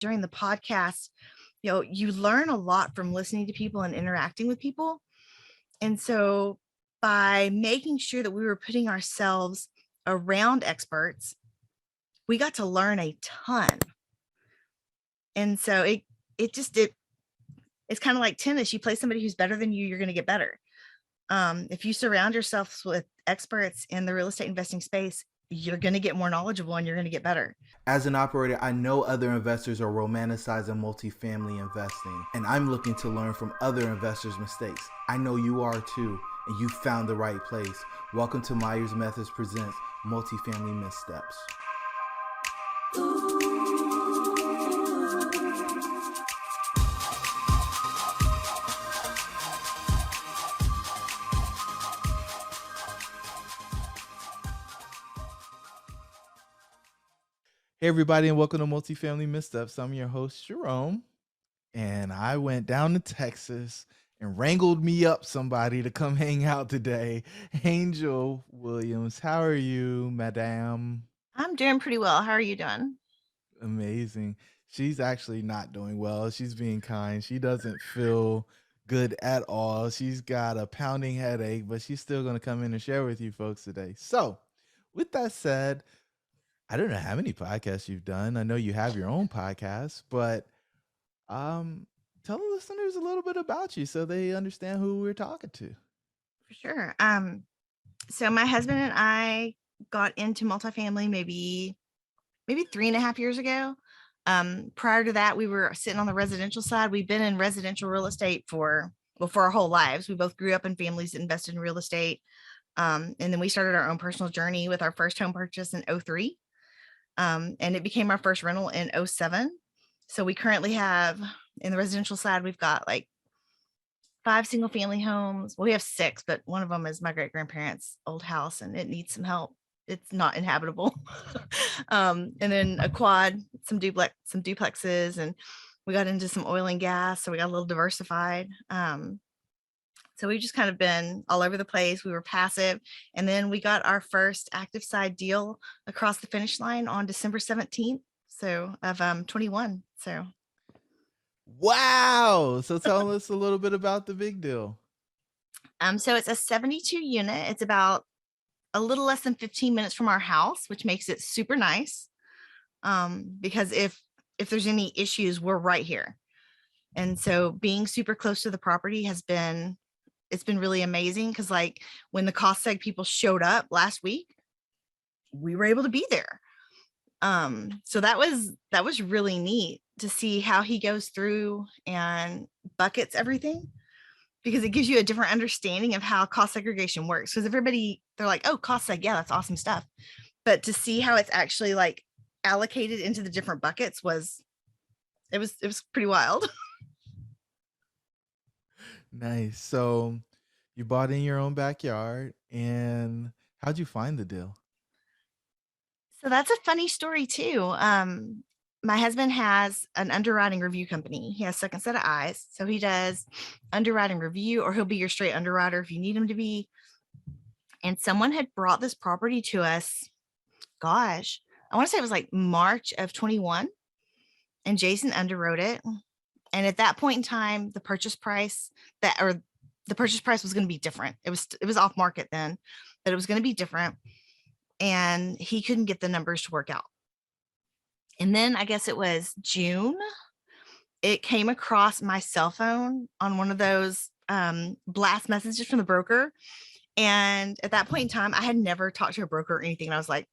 during the podcast, you learn a lot from listening to people and interacting with people. And so by making sure that we were putting ourselves around experts, we got to learn a ton. And so it's kind of like tennis. You play somebody who's better than you, you're going to get better. If you surround yourself with experts in the real estate investing space, you're going to get more knowledgeable and you're going to get better. As an operator, I know other investors are romanticizing multifamily investing, and I'm looking to learn from other investors' mistakes. I know you are too, and you found the right place. Welcome to Myers Methods Presents Multifamily Missteps. Hey everybody, and welcome to Multifamily Missteps. I'm your host, Jerome, and I went down to Texas and wrangled me up somebody to come hang out today. Angel Williams, how are you, madam? I'm doing pretty well. How are you doing? Amazing. She's actually not doing well. She's being kind. She doesn't feel good at all. She's got a pounding headache, but she's still going to come in and share with you folks today. So, with that said, I don't know how many podcasts you've done. I know you have your own podcast, but tell the listeners a little bit about you so they understand who we're talking to. For sure. So my husband and I got into multifamily maybe 3.5 years ago. Prior to that, we were sitting on the residential side. We've been in residential real estate for our whole lives. We both grew up in families that invested in real estate. And then we started our own personal journey with our first home purchase in 2003. And it became our first rental in 2007. So we currently have, in the residential side, we've got like 5 single family homes. Well, we have 6, but one of them is my great grandparents' old house and it needs some help. It's not inhabitable. And then a quad, some duplexes, and we got into some oil and gas. So we got a little diversified. So we've just kind of been all over the place. We were passive. And then we got our first active side deal across the finish line on December 17th. So of 21. So. Wow. So tell us a little bit about the big deal. So it's a 72 unit. It's about a little less than 15 minutes from our house, which makes it super nice. Because if there's any issues, we're right here. And so being super close to the property it's been really amazing, because like when the cost seg people showed up last week, we were able to be there. So that was really neat to see how he goes through and buckets everything, because it gives you a different understanding of how cost segregation works. Because they're like, oh, cost seg, yeah, that's awesome stuff. But to see how it's actually like allocated into the different buckets was pretty wild. Nice. So you bought in your own backyard, and how'd you find the deal? So that's a funny story too. My husband has an underwriting review company. He has Second Set of Eyes. So he does underwriting review, or he'll be your straight underwriter if you need him to be. And someone had brought this property to us. Gosh, I want to say it was like March of 21. And Jason underwrote it. And at that point in time, the purchase price was going to be different. It was off market then, but it was going to be different. And he couldn't get the numbers to work out. And then I guess it was June, it came across my cell phone on one of those blast messages from the broker. And at that point in time, I had never talked to a broker or anything. And I was like,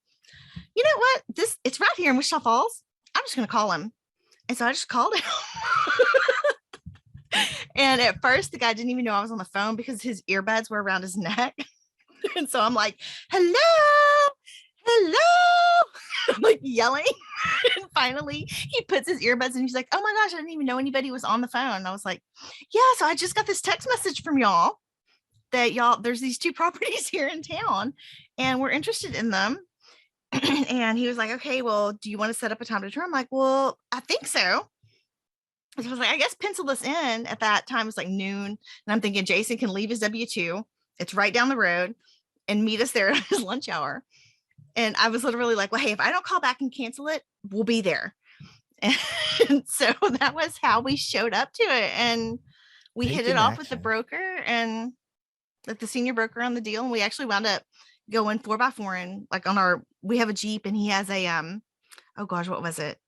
you know what? It's right here in Wichita Falls. I'm just going to call him. And so I just called him. And at first, the guy didn't even know I was on the phone because his earbuds were around his neck. And so I'm like, hello. I'm like yelling. And finally, he puts his earbuds in. He's like, oh my gosh, I didn't even know anybody was on the phone. And I was like, yeah, so I just got this text message from y'all that there's these 2 properties here in town and we're interested in them. And he was like, okay, well, do you want to set up a time to tour? I'm like, well, I think so. So I was like, I guess pencil this in. At that time, it was like noon. And I'm thinking Jason can leave his W-2. It's right down the road, and meet us there at his lunch hour. And I was literally like, well, hey, if I don't call back and cancel it, we'll be there. And so that was how we showed up to it. And we hit it Taking off with the action. broker and like the senior broker on the deal. And we actually wound up going 4x4 and like on our, we have a Jeep and he has a, oh gosh, what was it?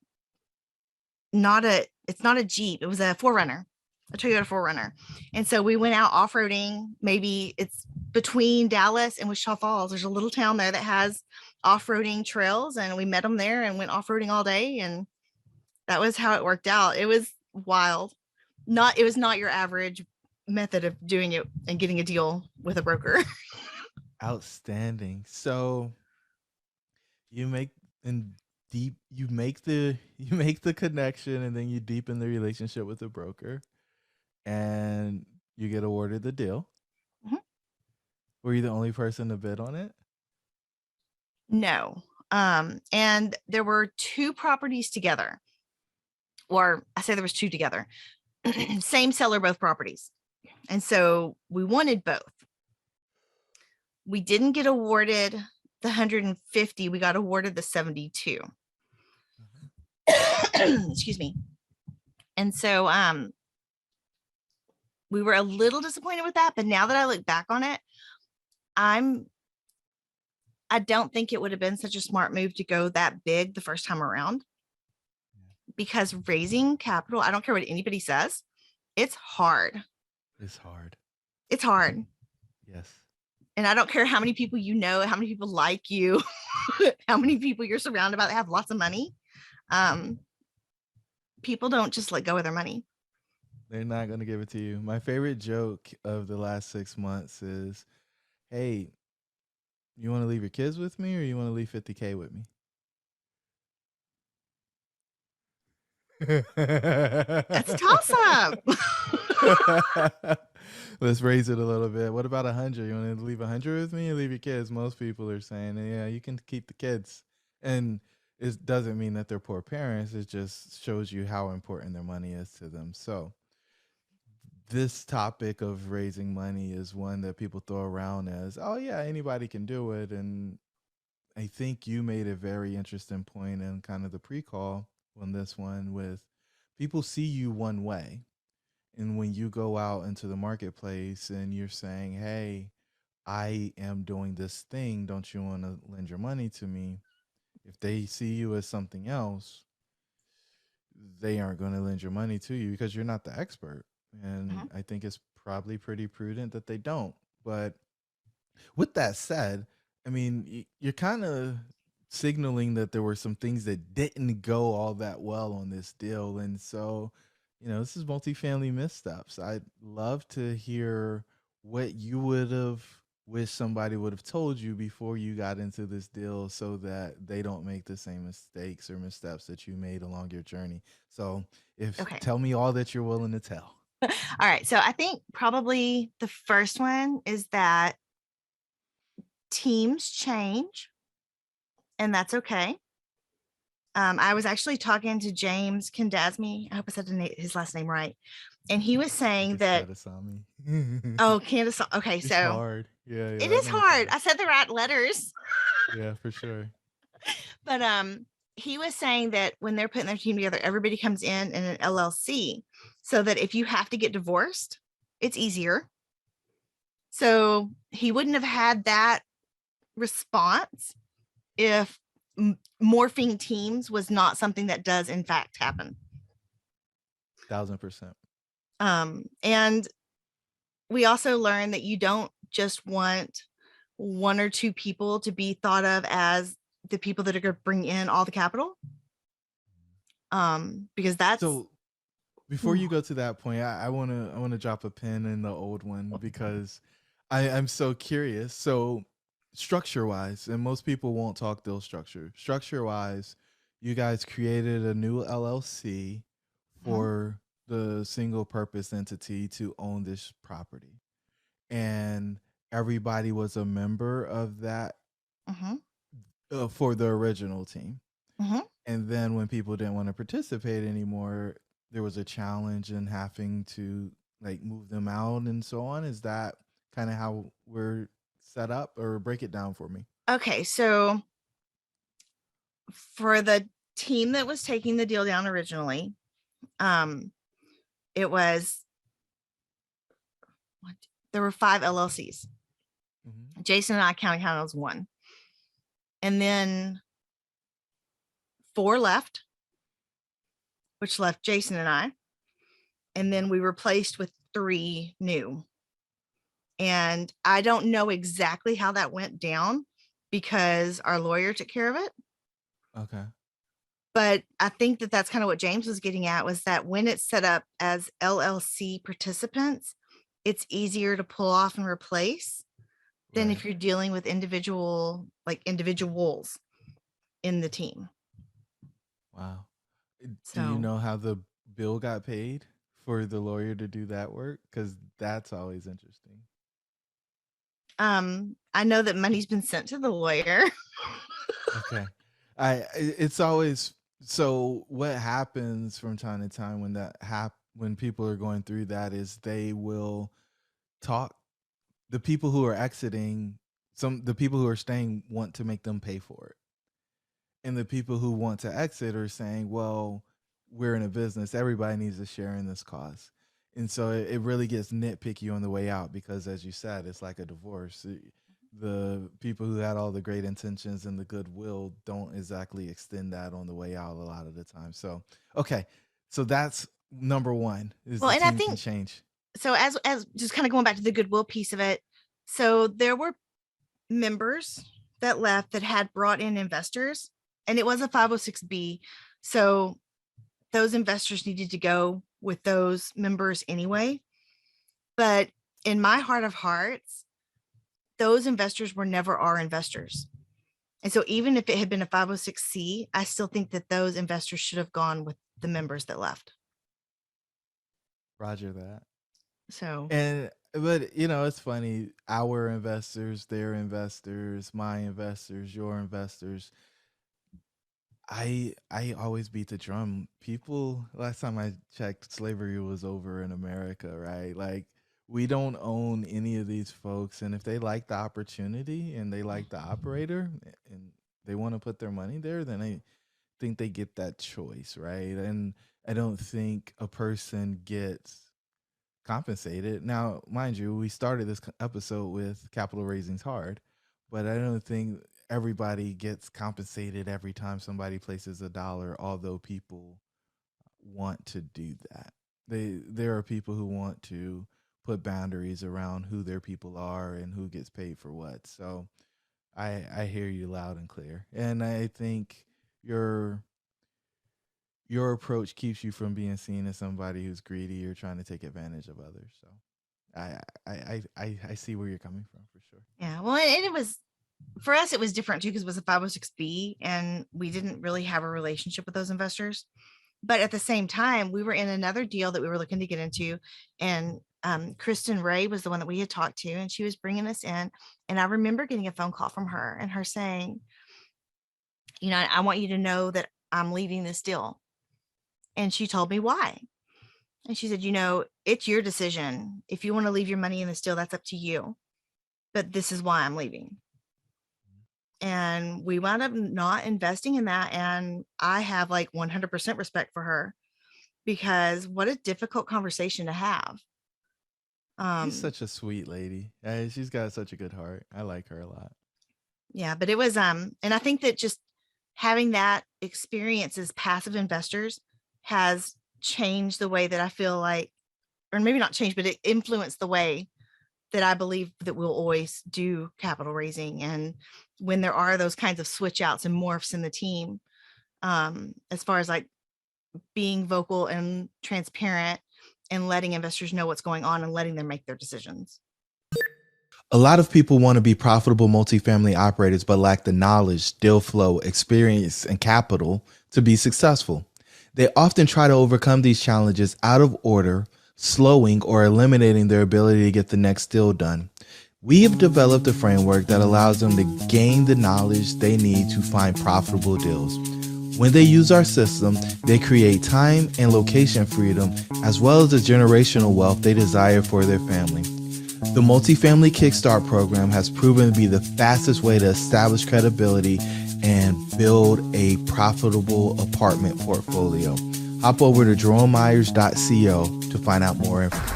It's not a Jeep. It was a 4Runner, a Toyota 4Runner. And so we went out off-roading. Maybe it's between Dallas and Wichita Falls. There's a little town there that has off-roading trails, and we met them there and went off-roading all day. And that was how it worked out. It was wild. It was not your average method of doing it and getting a deal with a broker. Outstanding. So you make and deep you make the connection, and then you deepen the relationship with the broker, and you get awarded the deal. Mhm. Were you the only person to bid on it? No. And there were two properties together, or I say there was two together. Same seller, both properties. And so we wanted both. We didn't get awarded the 150, we got awarded the 72. Excuse me. And so we were a little disappointed with that, but now that I look back on it, I don't think it would have been such a smart move to go that big the first time around, because raising capital, I don't care what anybody says, it's hard. It's hard. It's hard. Yes. And I don't care how many people you know, how many people like you, how many people you're surrounded by that have lots of money. People don't just let go of their money. They're not going to give it to you. My favorite joke of the last 6 months is, hey, you want to leave your kids with me, or you want to leave 50K with me? That's a toss up. Let's raise it a little bit. What about 100? You want to leave 100 with me or leave your kids? Most people are saying, yeah, you can keep the kids. And it doesn't mean that they're poor parents. It just shows you how important their money is to them. So this topic of raising money is one that people throw around as, oh yeah, anybody can do it. And I think you made a very interesting point in kind of the pre-call on this one with people see you one way. And when you go out into the marketplace and you're saying, hey, I am doing this thing, don't you want to lend your money to me? If they see you as something else, they aren't going to lend your money to you because you're not the expert. And Mhm. I think it's probably pretty prudent that they don't. But with that said, I mean, you're kind of signaling that there were some things that didn't go all that well on this deal. And so, this is multifamily missteps. I'd love to hear what you would have wished somebody would have told you before you got into this deal so that they don't make the same mistakes or missteps that you made along your journey. So, if Okay. tell me all that you're willing to tell. All right. So I think probably the first one is that teams change, and that's okay. I was actually talking to James Kendasmy. I hope I said his last name right. And he was I think saying it's that, Kadasami. oh, Candace. Okay. It's So hard. Yeah, yeah, it that is name's hard. hard. I said the right letters. Yeah, for sure. But he was saying that when they're putting their team together, everybody comes in an LLC, so that if you have to get divorced, it's easier. So he wouldn't have had that response if morphing teams was not something that does in fact happen. 1000%. And we also learned that you don't just want one or two people to be thought of as the people that are going to bring in all the capital. Because that's, So before ooh, you go to that point, I wanna drop a pin in the old one because I'm so curious. So structure wise, and most people won't talk deal structure. Structure wise, you guys created a new LLC mhm, for the single purpose entity to own this property. And everybody was a member of that mhm, for the original team. mhm. And then when people didn't want to participate anymore, there was a challenge in having to like move them out and so on. Is that kind of how we're set up, or break it down for me? Okay, so for the team that was taking the deal down originally, it was there were 5 LLCs. Mm-hmm. Jason and I counted as one. And then 4 left, which left Jason and I. And then we replaced with 3 new. And I don't know exactly how that went down because our lawyer took care of it. Okay. But I think that that's kind of what James was getting at, was that when it's set up as LLC participants, it's easier to pull off and replace than if you're dealing with individuals in the team. Wow. So, Do you know how the bill got paid for the lawyer to do that work? Because that's always interesting. I know that money's been sent to the lawyer. Okay. It's always, so what happens from time to time when people are going through that is they will talk, the people who are exiting, the people who are staying want to make them pay for it. And the people who want to exit are saying, well, we're in a business, everybody needs to share in this cost. And so it really gets nitpicky on the way out because, as you said, it's like a divorce. The people who had all the great intentions and the goodwill don't exactly extend that on the way out a lot of the time. So, okay. So that's number one, is Well, the and I team can think change. so, as just kind of going back to the goodwill piece of it. So there were members that left that had brought in investors, and it was a 506B. So those investors needed to go with those members anyway. But in my heart of hearts, those investors were never our investors. And so even if it had been a 506C, I still think that those investors should have gone with the members that left. Roger that. So, But it's funny. Our investors, their investors, my investors, your investors. I always beat the drum. People, last time I checked, slavery was over in America, right? Like, we don't own any of these folks, and if they like the opportunity and they like the operator and they want to put their money there, then I think they get that choice, right? And I don't think a person gets compensated. Now, mind you, we started this episode with capital raising's hard, but I don't think everybody gets compensated every time somebody places a dollar, although people want to do that. There are people who want to put boundaries around who their people are and who gets paid for what. So I hear you loud and clear. And I think your approach keeps you from being seen as somebody who's greedy or trying to take advantage of others. So I see where you're coming from for sure. yeah. Well, and it was, for us, it was different too, because it was a 506B and we didn't really have a relationship with those investors. But at the same time, we were in another deal that we were looking to get into. And Kristen Ray was the one that we had talked to, and she was bringing us in. And I remember getting a phone call from her and her saying, I want you to know that I'm leaving this deal. And she told me why. And she said, it's your decision. If you want to leave your money in this deal, that's up to you. But this is why I'm leaving. And we wound up not investing in that. And I have like 100% respect for her, because what a difficult conversation to have. She's such a sweet lady. She's got such a good heart. I like her a lot. Yeah, but it was, and I think that just having that experience as passive investors has changed the way that I feel like, or maybe not changed, but it influenced the way that I believe that we'll always do capital raising. And when there are those kinds of switch outs and morphs in the team, as far as like being vocal and transparent and letting investors know what's going on and letting them make their decisions. A lot of people want to be profitable multifamily operators, but lack the knowledge, deal flow, experience, and capital to be successful. They often try to overcome these challenges out of order, slowing or eliminating their ability to get the next deal done. We have developed a framework that allows them to gain the knowledge they need to find profitable deals. When they use our system, they create time and location freedom, as well as the generational wealth they desire for their family. The Multifamily Kickstart program has proven to be the fastest way to establish credibility and build a profitable apartment portfolio. Hop over to jeromemyers.co to find out more information.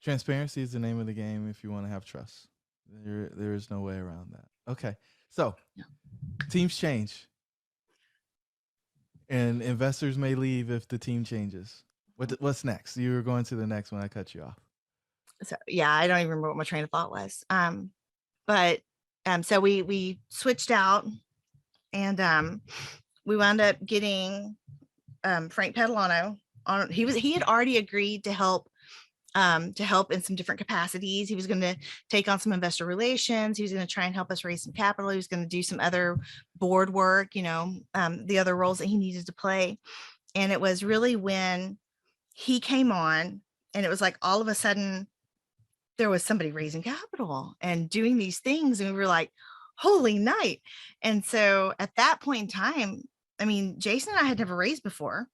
Transparency is the name of the game if you want to have trust. There is no way around that. Okay. So teams change and investors may leave if the team changes. What's next? You were going to the next one. I cut you off. So yeah, I don't even remember what my train of thought was. But so we switched out, and we wound up getting Frank Padalano on. He had already agreed to help in some different capacities. He was going to take on some investor relations. He was going to try and help us raise some capital. He was going to do some other board work, the other roles that he needed to play. And it was really when he came on, and it was like all of a sudden there was somebody raising capital and doing these things. And we were like, holy night. And so at that point in time, I mean, Jason and I had never raised before.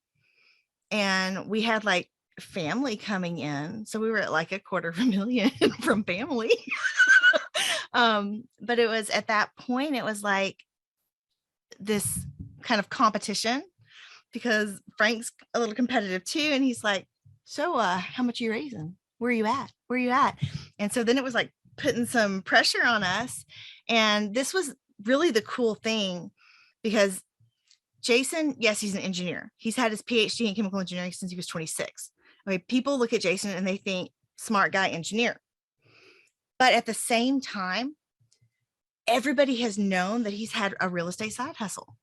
And we had like family coming in. So we were at like $250,000 from family. But it was at that point, it was like this kind of competition, because Frank's a little competitive too. And he's like, so how much are you raising? Where are you at? Where are you at? And so then it was like putting some pressure on us. And this was really the cool thing, because Jason, yes, he's an engineer. He's had his PhD in chemical engineering since he was 26. I mean, people look at Jason and they think smart guy engineer. But at the same time, everybody has known that he's had a real estate side hustle.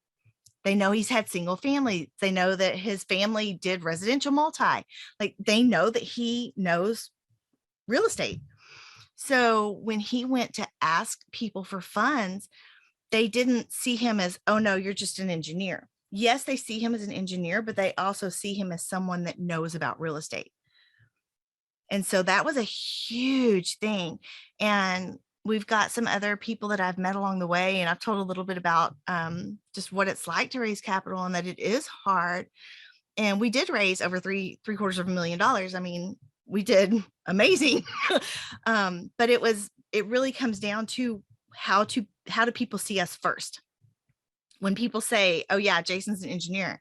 They know he's had single family. They know that his family did residential multi. Like, they know that he knows real estate. So when he went to ask people for funds, they didn't see him as, oh no, you're just an engineer. Yes, they see him as an engineer, but they also see him as someone that knows about real estate. And so that was a huge thing. And we've got some other people that I've met along the way, and I've told a little bit about just what it's like to raise capital, and that it is hard. And we did raise over $750,000. I mean, we did amazing. But it really comes down to how do people see us first? When people say, oh yeah, Jason's an engineer,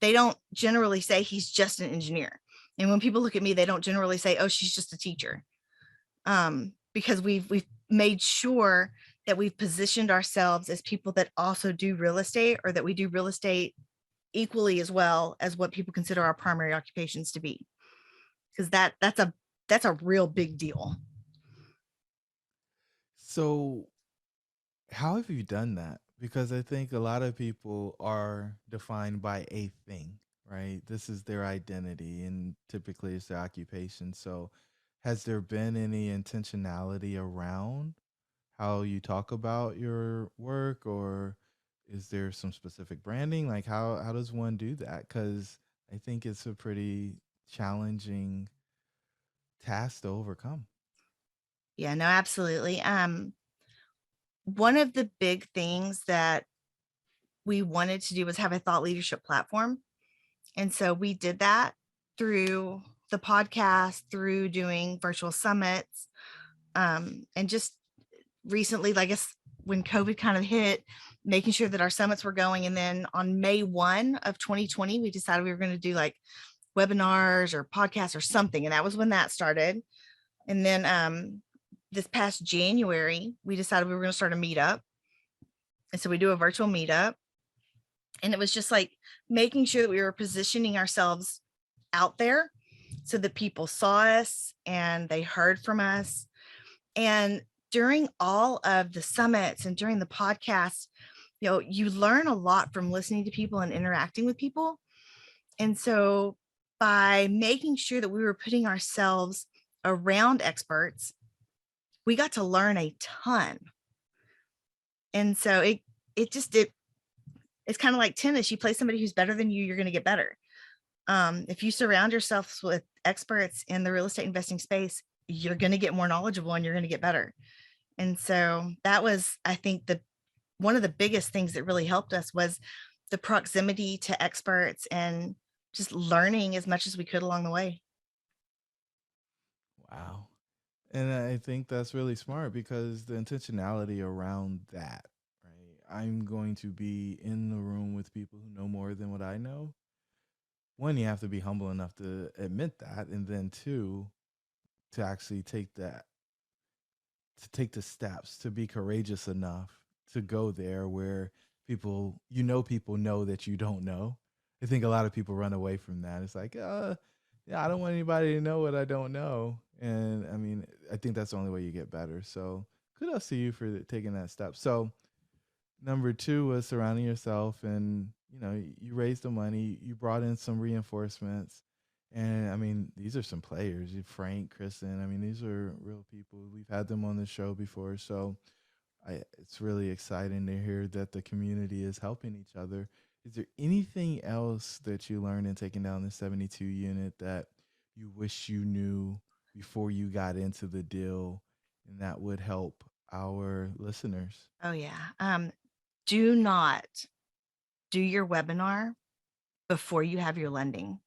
they don't generally say he's just an engineer. And when people look at me, they don't generally say, oh, she's just a teacher. Because we've made sure that we've positioned ourselves as people that also do real estate, or that we do real estate equally as well as what people consider our primary occupations to be. Because that's a real big deal. So how have you done that? Because I think a lot of people are defined by a thing, right? This is their identity, and typically it's their occupation. So has there been any intentionality around how you talk about your work, or is there some specific branding? Like how does one do that? Cuz I think it's a pretty challenging task to overcome. Yeah, no, absolutely. One of the big things that we wanted to do was have a thought leadership platform. And so we did that through the podcast, through doing virtual summits, and just recently, I guess when COVID kind of hit, making sure that our summits were going. And then on May 1 of 2020, we decided we were going to do like webinars or podcasts or something. And that was when that started. And then this past January, we decided we were going to start a meetup. And so we do a virtual meetup. And it was just like making sure that we were positioning ourselves out there so that people saw us and they heard from us. And during all of the summits and during the podcast, you learn a lot from listening to people and interacting with people. And so by making sure that we were putting ourselves around experts, we got to learn a ton. And so it's kind of like tennis. You play somebody who's better than you, you're going to get better. If you surround yourself with experts in the real estate investing space, you're going to get more knowledgeable and you're going to get better. And so that was, I think, one of the biggest things that really helped us was the proximity to experts and just learning as much as we could along the way. Wow. And I think that's really smart because the intentionality around that, right? I'm going to be in the room with people who know more than what I know. One, you have to be humble enough to admit that, and then two, to actually take the steps, to be courageous enough to go there where people know that you don't know. I think a lot of people run away from that. It's like, yeah, I don't want anybody to know what I don't know. And I mean, I think that's the only way you get better. So kudos to you for taking that step. So number two was surrounding yourself, and you raised the money, you brought in some reinforcements. And I mean, these are some players, Frank, Kristen. I mean, these are real people. We've had them on the show before. So it's really exciting to hear that the community is helping each other. Is there anything else that you learned in taking down the 72 unit that you wish you knew before you got into the deal, and that would help our listeners? Oh yeah. Do not do your webinar before you have your lending.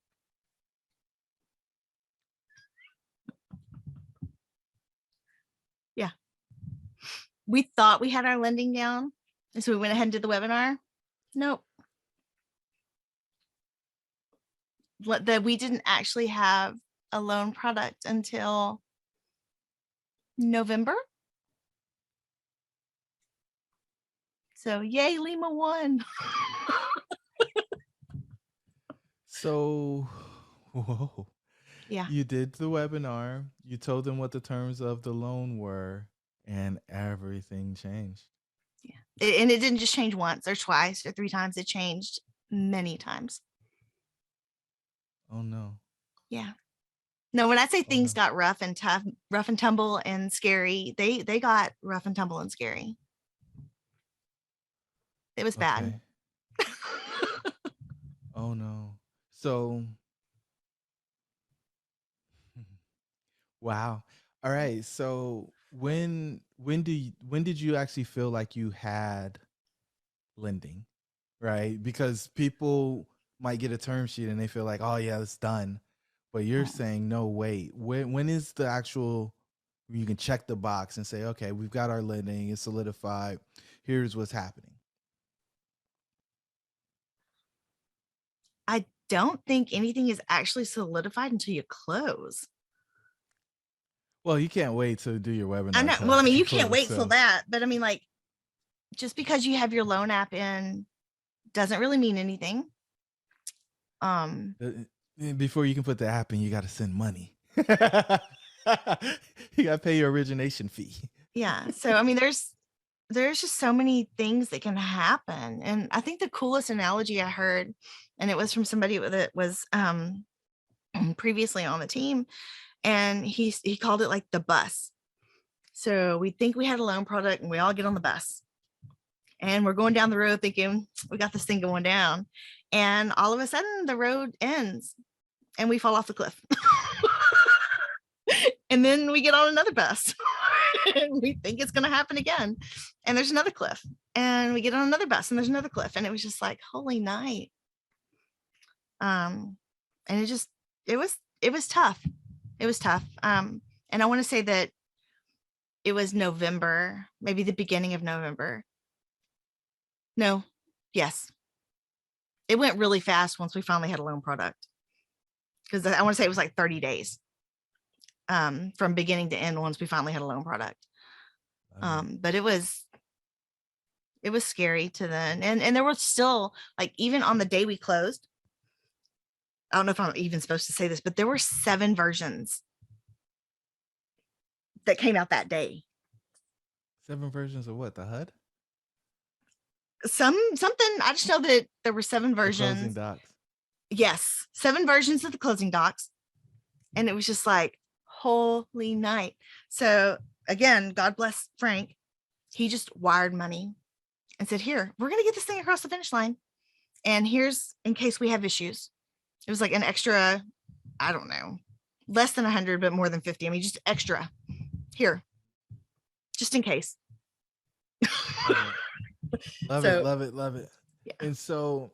Yeah. We thought we had our lending down, and so we went ahead and did the webinar. Nope. That we didn't actually have a loan product until November. So yay, Lima won. So, whoa. Yeah. You did the webinar, you told them what the terms of the loan were, and everything changed. Yeah. And it didn't just change once or twice or three times. It changed many times. Oh no. Yeah. No, when I say Oh no. things got rough and tough, rough and tumble and scary, they got rough and tumble and scary. It was bad. Okay. Oh no. So, wow. All right. So when did you actually feel like you had lending? Right? Because people might get a term sheet and they feel like, oh yeah, it's done. But you're saying, no, wait. When is the actual, you can check the box and say, okay, we've got our lending, it's solidified. Here's what's happening. I don't think anything is actually solidified until you close. Well, you can't wait to do your webinar. I know. Till Well, I mean, you close, can't wait till so. that, but I mean, like, just because you have your loan app in doesn't really mean anything. Before you can put the app in, you got to send money. You got to pay your origination fee. Yeah. So I mean, there's just so many things that can happen. And I think the coolest analogy I heard, and it was from somebody that was previously on the team, and he called it like the bus. So we think we had a loan product and we all get on the bus and we're going down the road thinking we got this thing going down. And all of a sudden the road ends and we fall off the cliff. And then we get on another bus and we think it's going to happen again. And there's another cliff. And we get on another bus and there's another cliff. And it was just like, holy night. And it was tough. It was tough. And I want to say that it was November, maybe the beginning of November. No, yes. It went really fast once we finally had a loan product. Because I want to say it was like 30 days from beginning to end once we finally had a loan product. But it was scary to then. And there was still, like, even on the day we closed, I don't know if I'm even supposed to say this, but there were 7 versions that came out that day. 7 versions of what? The HUD? Something, I just know that there were 7 versions. The closing docs. Yes, 7 versions of the closing docs. And it was just like, holy night. So again, God bless Frank. He just wired money and said, here, we're going to get this thing across the finish line. And here's in case we have issues. It was like an extra, I don't know, less than 100, but more than 50. I mean, just extra here, just in case. Love it, love it, love it. Yeah. And so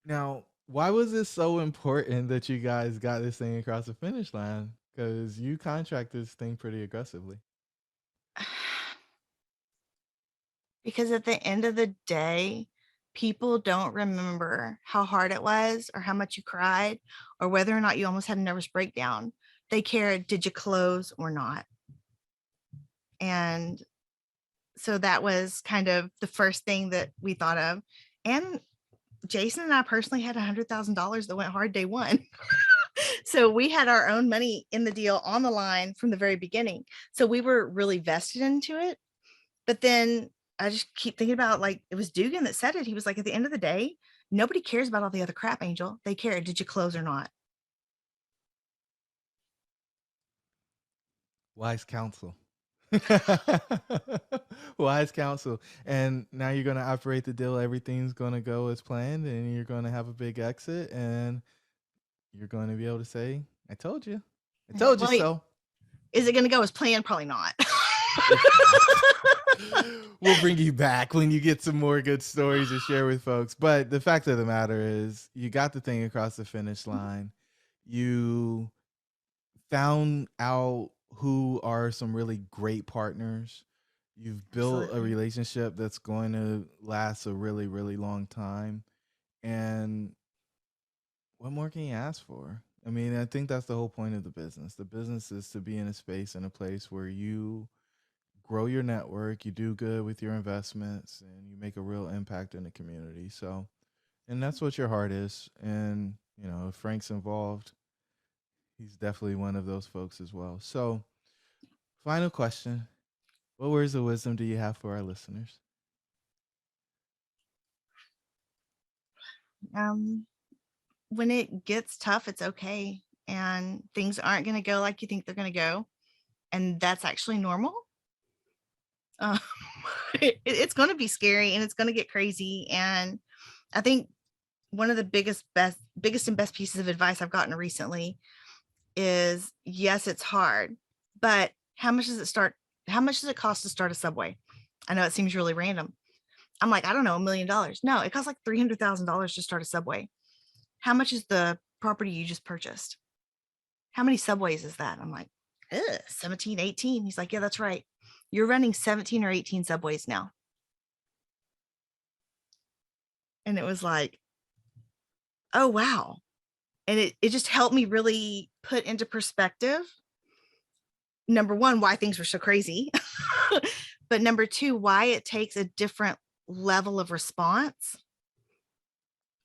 now, why was it so important that you guys got this thing across the finish line? Because you contract this thing pretty aggressively. Because at the end of the day, people don't remember how hard it was or how much you cried or whether or not you almost had a nervous breakdown. They care, did you close or not? And so that was kind of the first thing that we thought of. And Jason and I personally had $100,000 that went hard day one. So we had our own money in the deal on the line from the very beginning. So we were really vested into it. But then I just keep thinking about, like, it was Dugan that said it. He was like, at the end of the day, nobody cares about all the other crap, Angel. They care, did you close or not? Wise counsel. Wise counsel. And now you're going to operate the deal. Everything's going to go as planned, and you're going to have a big exit, and you're going to be able to say, I told you. I told you so. Is it going to go as planned? Probably not. We'll bring you back when you get some more good stories to share with folks. But the fact of the matter is, you got the thing across the finish line. You found out who are some really great partners. You've built a relationship that's going to last a really, really long time. And what more can you ask for? I mean, I think that's the whole point of the business. The business is to be in a space and a place where you grow your network, you do good with your investments, and you make a real impact in the community. So, and that's what your heart is. And, you know, if Frank's involved, he's definitely one of those folks as well. So, final question. What words of wisdom do you have for our listeners? When it gets tough, it's okay. And things aren't going to go like you think they're going to go. And that's actually normal. Uh, it's going to be scary and it's going to get crazy. And I think one of the biggest and best pieces of advice I've gotten recently is, yes, it's hard, but how much does it cost to start a Subway? I know it seems really random. I'm like, I don't know, $1 million. No, it costs like $300,000 to start a Subway. How much is the property you just purchased? How many Subways is that? I'm like, 17, 18. He's like, yeah, that's right. You're running 17 or 18 Subways now. And it was like, oh, wow. And it just helped me really put into perspective, number one, why things were so crazy. But number two, why it takes a different level of response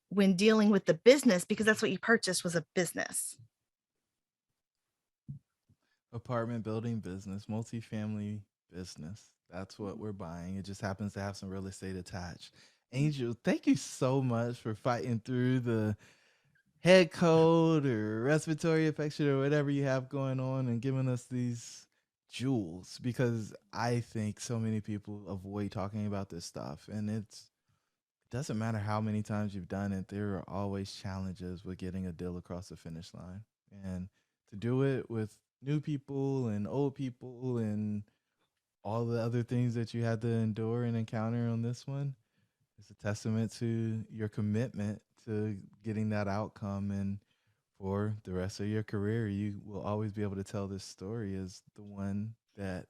when dealing with the business, because that's what you purchased, was a business. Apartment building business, multifamily business. That's what we're buying. It just happens to have some real estate attached. Angel, thank you so much for fighting through the head cold or respiratory infection or whatever you have going on and giving us these jewels, because I think so many people avoid talking about this stuff, and it doesn't matter how many times you've done it, there are always challenges with getting a deal across the finish line. And to do it with new people and old people and all the other things that you had to endure and encounter on this one is a testament to your commitment to getting that outcome. And for the rest of your career, you will always be able to tell this story as the one that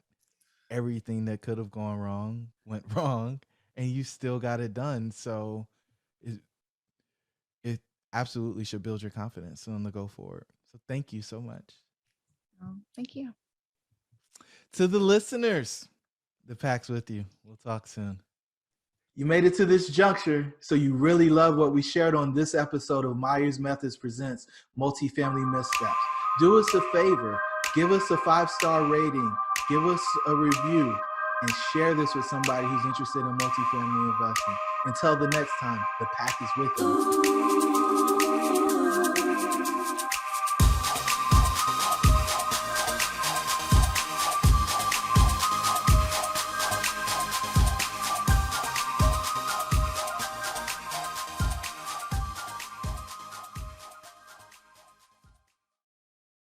everything that could have gone wrong went wrong, and you still got it done. So it absolutely should build your confidence on the go forward. So thank you so much. Thank you. To the listeners, the pack's with you. We'll talk soon. You made it to this juncture, so you really love what we shared on this episode of Myers Methods Presents Multifamily Missteps. Do us a favor, give us a 5-star rating, give us a review, and share this with somebody who's interested in multifamily investing. Until the next time, the pack is with you.